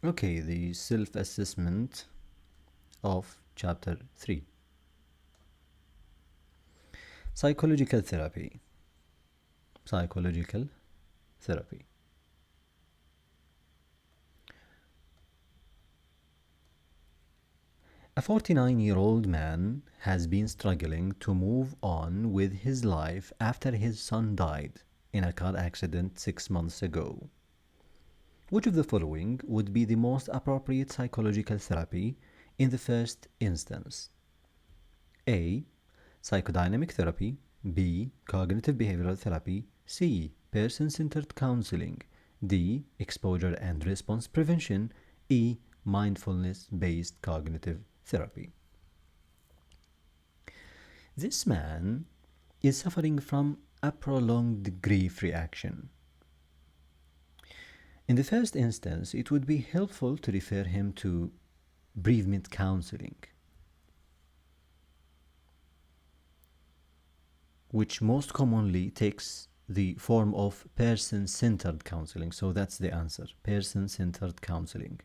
Okay, the self-assessment of chapter 3. Psychological therapy. Psychological therapy. A 49-year-old man has been struggling to move on with his life after his son died in a car accident 6 months ago. Which of the following would be the most appropriate psychological therapy in the first instance? A. Psychodynamic therapy. B. Cognitive behavioral therapy. C. Person-centered counseling. D. Exposure and response prevention. E. Mindfulness-based cognitive therapy. This man is suffering from a prolonged grief reaction. In the first instance, it would be helpful to refer him to bereavement counseling, which most commonly takes the form of person-centered counseling. So that's the answer, person-centered counseling.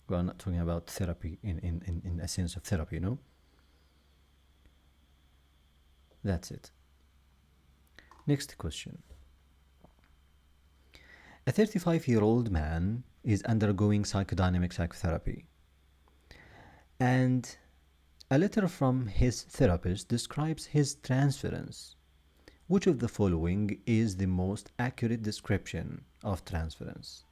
We're not talking about therapy in a sense of therapy, you know? That's it. Next question. A 35-year-old man is undergoing psychodynamic psychotherapy, and a letter from his therapist describes his transference. Which of the following is the most accurate description of transference?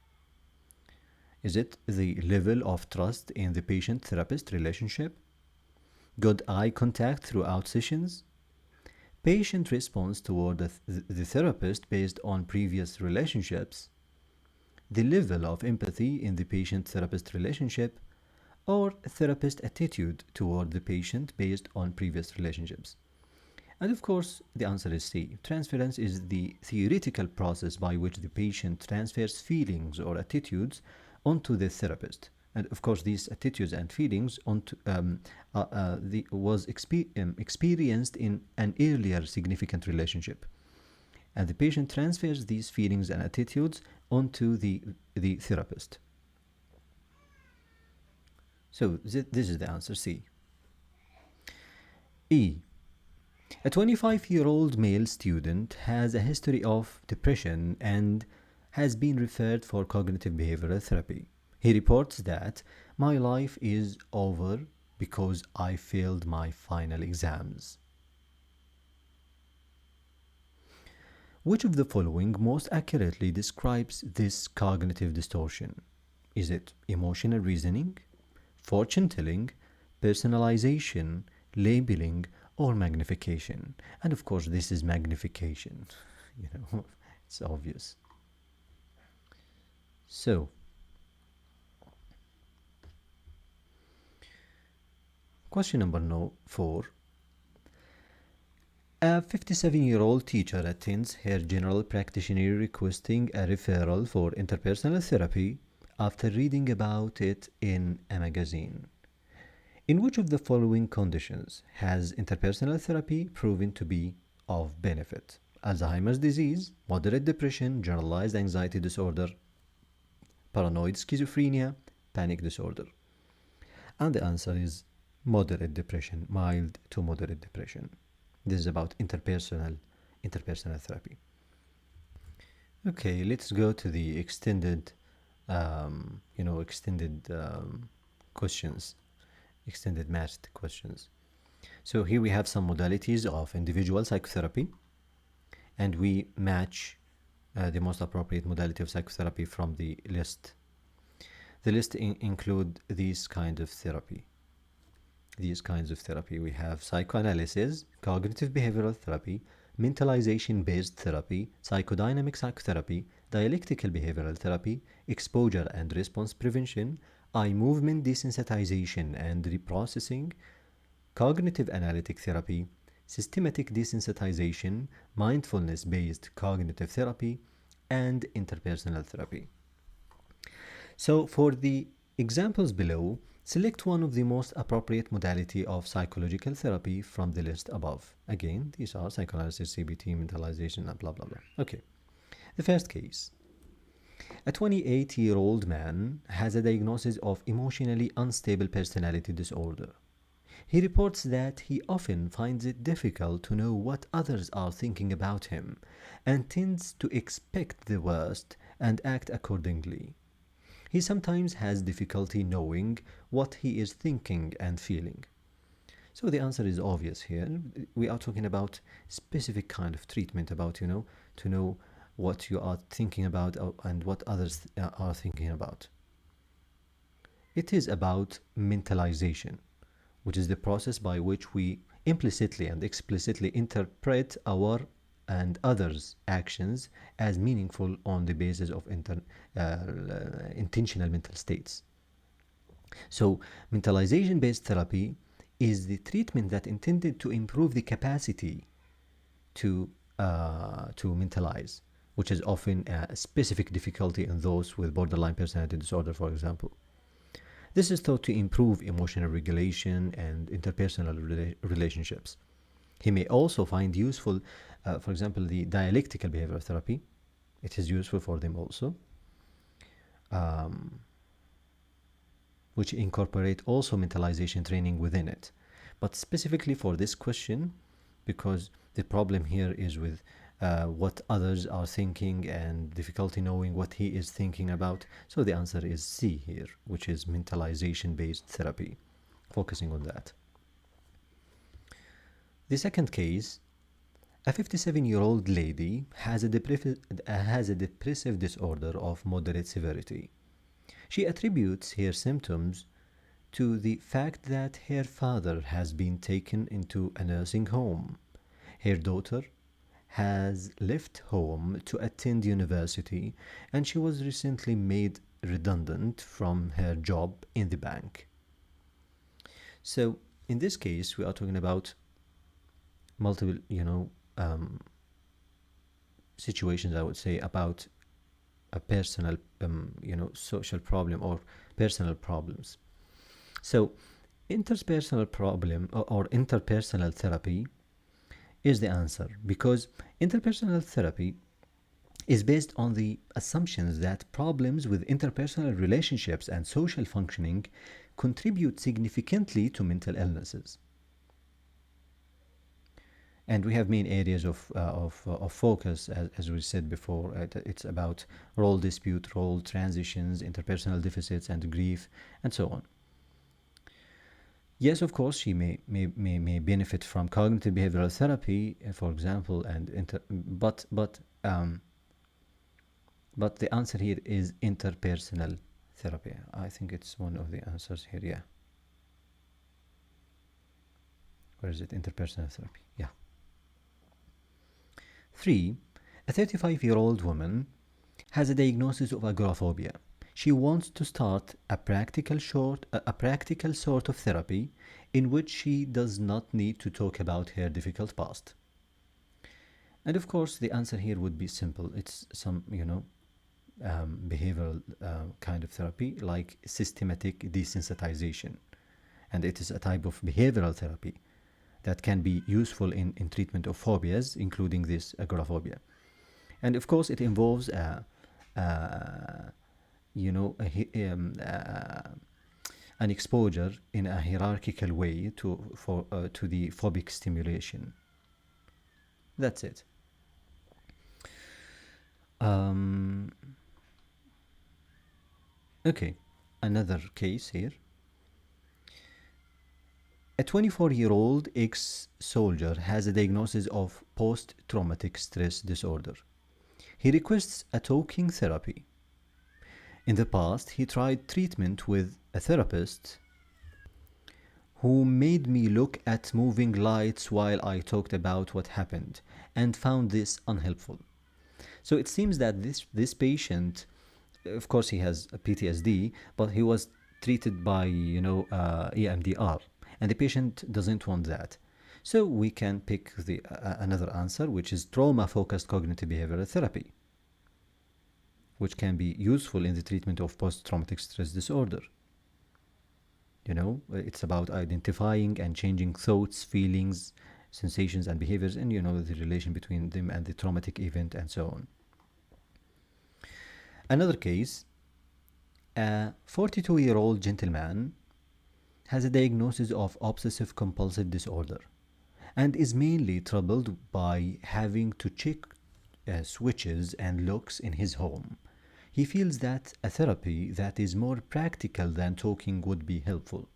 Is it the level of trust in the patient-therapist relationship? Good eye contact throughout sessions? Patient response toward the therapist based on previous relationships? The level of empathy in the patient-therapist relationship? Or therapist attitude toward the patient based on previous relationships? And of course, the answer is C. Transference is the theoretical process by which the patient transfers feelings or attitudes onto the therapist. And of course, these attitudes and feelings was experienced in an earlier significant relationship. And the patient transfers these feelings and attitudes onto the therapist. So this is the answer, C. E. A 25-year-old male student has a history of depression and has been referred for cognitive behavioral therapy. He reports that my life is over because I failed my final exams. Which of the following most accurately describes this cognitive distortion? Is it emotional reasoning, fortune telling, personalization, labeling, or magnification? And of course, this is magnification. You know, it's obvious. So, question number 4. A 57-year-old teacher attends her general practitioner requesting a referral for interpersonal therapy after reading about it in a magazine. In which of the following conditions has interpersonal therapy proven to be of benefit? Alzheimer's disease, moderate depression, generalized anxiety disorder, paranoid schizophrenia, panic disorder. And the answer is moderate depression, mild to moderate depression. This is about interpersonal therapy. Okay, let's go to the extended questions, extended masked questions. So here we have some modalities of individual psychotherapy, and we match the most appropriate modality of psychotherapy from the list. The list include these kinds of therapy. We have psychoanalysis, cognitive behavioral therapy, mentalization-based therapy, psychodynamic psychotherapy, dialectical behavioral therapy, exposure and response prevention, eye movement desensitization and reprocessing, cognitive analytic therapy, systematic desensitization, mindfulness-based cognitive therapy, and interpersonal therapy. So for the examples below, select one of the most appropriate modality of psychological therapy from the list above. Again, these are psychoanalysis, CBT, mentalization, and blah, blah, blah. Okay. The first case. A 28-year-old man has a diagnosis of emotionally unstable personality disorder. He reports that he often finds it difficult to know what others are thinking about him and tends to expect the worst and act accordingly. He sometimes has difficulty knowing what he is thinking and feeling. So the answer is obvious here. We are talking about specific kind of treatment about, to know what you are thinking about and what others are thinking about. It is about mentalization, which is the process by which we implicitly and explicitly interpret our and others' actions as meaningful on the basis of intentional mental states. So, mentalization based therapy is the treatment that intended to improve the capacity to mentalize, which is often a specific difficulty in those with borderline personality disorder, for example. This is thought to improve emotional regulation and interpersonal relationships. He may also find useful, for example, the dialectical behavioral therapy. It is useful for them also, which incorporate also mentalization training within it. But specifically for this question, because the problem here is with what others are thinking and difficulty knowing what he is thinking about. So the answer is C here, which is mentalization based therapy, focusing on that. The second case, a 57-year-old lady has a depressive disorder of moderate severity. She attributes her symptoms to the fact that her father has been taken into a nursing home. Her daughter has left home to attend university, and she was recently made redundant from her job in the bank. So in this case, we are talking about multiple, situations, I would say, about a personal, social problem or personal problems. So interpersonal problem or interpersonal therapy is the answer, because interpersonal therapy is based on the assumptions that problems with interpersonal relationships and social functioning contribute significantly to mental illnesses. And we have main areas of focus, as we said before. It's about role dispute, role transitions, interpersonal deficits, and grief, and so on. Yes, of course, she may benefit from cognitive behavioral therapy, for example, but the answer here is interpersonal therapy. I think it's one of the answers here. Yeah. Where is it? Interpersonal therapy. Yeah. 3. A 35-year-old woman has a diagnosis of agoraphobia. She wants to start a practical sort of therapy in which she does not need to talk about her difficult past. And of course, the answer here would be simple. It's some, behavioral kind of therapy, like systematic desensitization. And it is a type of behavioral therapy that can be useful in treatment of phobias, including this agoraphobia. And of course, it involves an exposure in a hierarchical way to the phobic stimulation. That's it. Okay, another case here. A 24-year-old ex-soldier has a diagnosis of post-traumatic stress disorder. He requests a talking therapy. In the past, he tried treatment with a therapist who made me look at moving lights while I talked about what happened and found this unhelpful. So it seems that this patient, of course, he has a PTSD, but he was treated by EMDR, and the patient doesn't want that. So we can pick the another answer, which is trauma-focused cognitive behavioral therapy, which can be useful in the treatment of post-traumatic stress disorder. It's about identifying and changing thoughts, feelings, sensations, and behaviors, and the relation between them and the traumatic event, and so on. Another case, a 42-year-old gentleman has a diagnosis of obsessive compulsive disorder and is mainly troubled by having to check switches and locks in his home. He feels that a therapy that is more practical than talking would be helpful.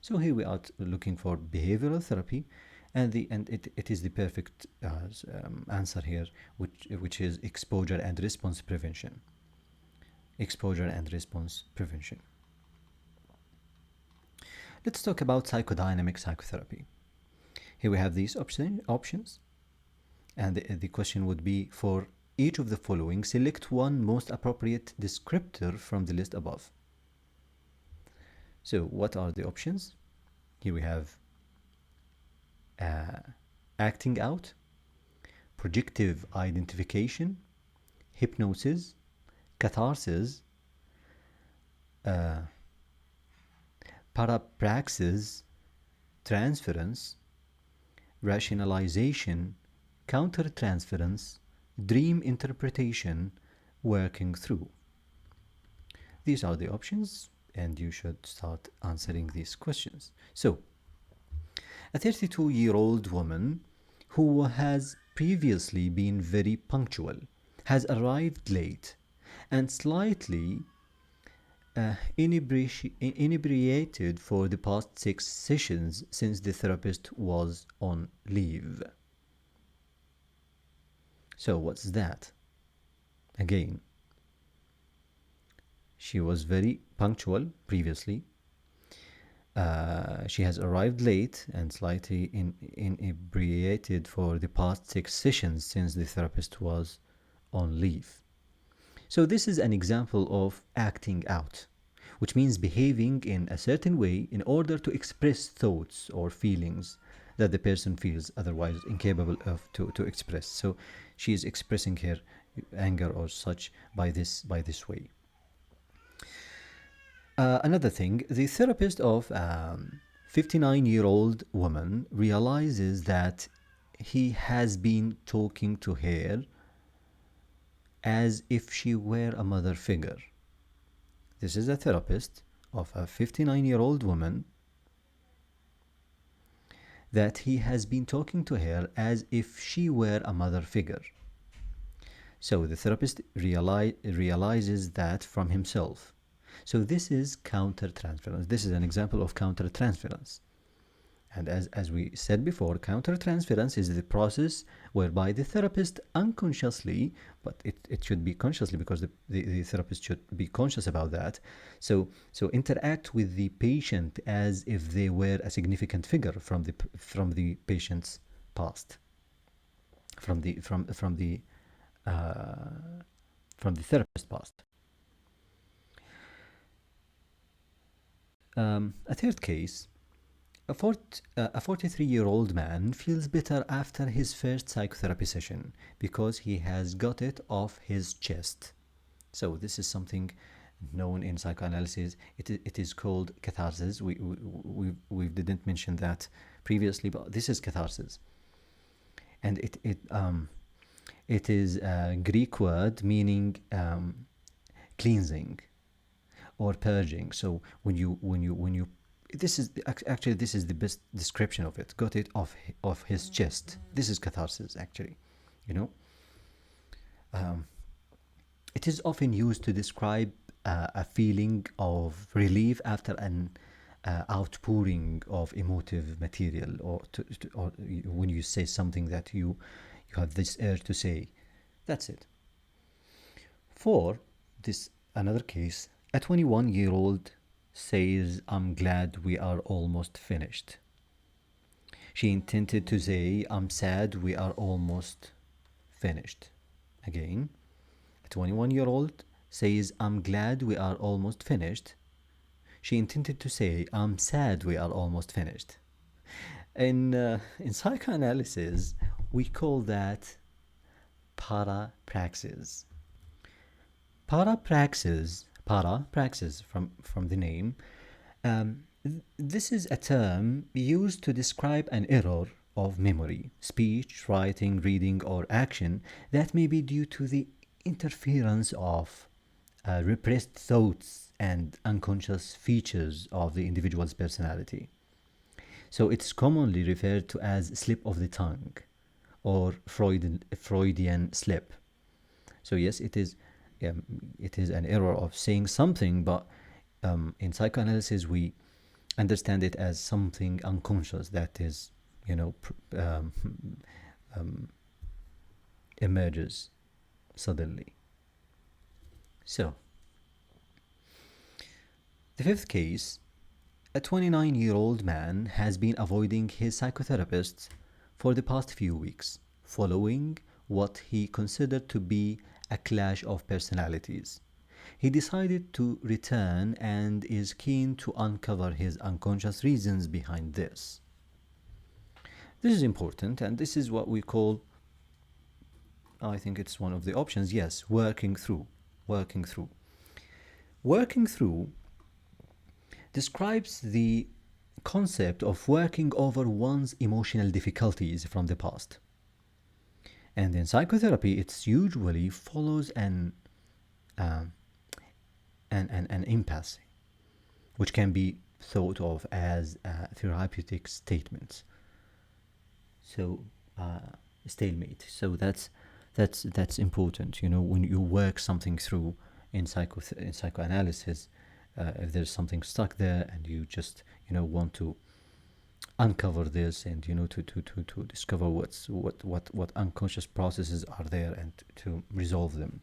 So here we are looking for behavioral therapy, and it is the perfect answer here, which is exposure and response prevention. Exposure and response prevention. Let's talk about psychodynamic psychotherapy. Here we have these options, and the question would be, for each of the following, select one most appropriate descriptor from the list above. So what are the options? Here we have acting out, projective identification, hypnosis, catharsis, parapraxis, transference, rationalization, countertransference, dream interpretation, working through. These are the options, and you should start answering these questions. So, a 32-year-old woman who has previously been very punctual has arrived late and slightly inebriated for the past 6 sessions since the therapist was on leave. So what's that? Again, she was very punctual previously. She has arrived late and slightly inebriated for the past 6 sessions since the therapist was on leave. So this is an example of acting out, which means behaving in a certain way in order to express thoughts or feelings that the person feels otherwise incapable of to express. So she is expressing her anger or such by this way. Another thing, the therapist of 59-year-old woman realizes that he has been talking to her as if she were a mother figure. This is a therapist of a 59-year-old woman that he has been talking to her as if she were a mother figure. So the therapist realizes that from himself. So this is countertransference. This is an example of countertransference. And as we said before, countertransference is the process whereby the therapist unconsciously, but it should be consciously because the therapist should be conscious about that. So interact with the patient as if they were a significant figure from the patient's past, from the therapist's past. A third case. A 43-year-old man feels better after his first psychotherapy session because he has got it off his chest. So this is something known in psychoanalysis. It is called catharsis. We didn't mention that previously, but this is catharsis, and it is a Greek word meaning cleansing or purging. So when you this is the best description of it. Got it off his chest. This is catharsis, actually. It is often used to describe a feeling of relief after an outpouring of emotive material, or when you say something that you have this urge to say. That's it. For this another case, a 21-year-old says, "I'm glad we are almost finished." She intended to say, "I'm sad we are almost finished." Again, a 21-year-old says, "I'm glad we are almost finished." She intended to say, "I'm sad we are almost finished." In psychoanalysis, we call that parapraxis. Parapraxis from the name. This is a term used to describe an error of memory, speech, writing, reading, or action that may be due to the interference of repressed thoughts and unconscious features of the individual's personality. So it's commonly referred to as slip of the tongue or Freudian slip. So yes, it is an error of saying something, but in psychoanalysis we understand it as something unconscious that is, you know, emerges suddenly. So, the fifth case, a 29-year-old man has been avoiding his psychotherapist for the past few weeks, following what he considered to be a clash of personalities. He decided to return and is keen to uncover his unconscious reasons behind this. This is important, and this is what we call, I think it's one of the options, yes, working through. Working through. Working through describes the concept of working over one's emotional difficulties from the past. And in psychotherapy, it usually follows an impasse, which can be thought of as a therapeutic statement. So, stalemate. So that's important. You know, when you work something through in psychoanalysis, if there's something stuck there and you just, you know, want to uncover this and, you know, to discover what unconscious processes are there and to resolve them.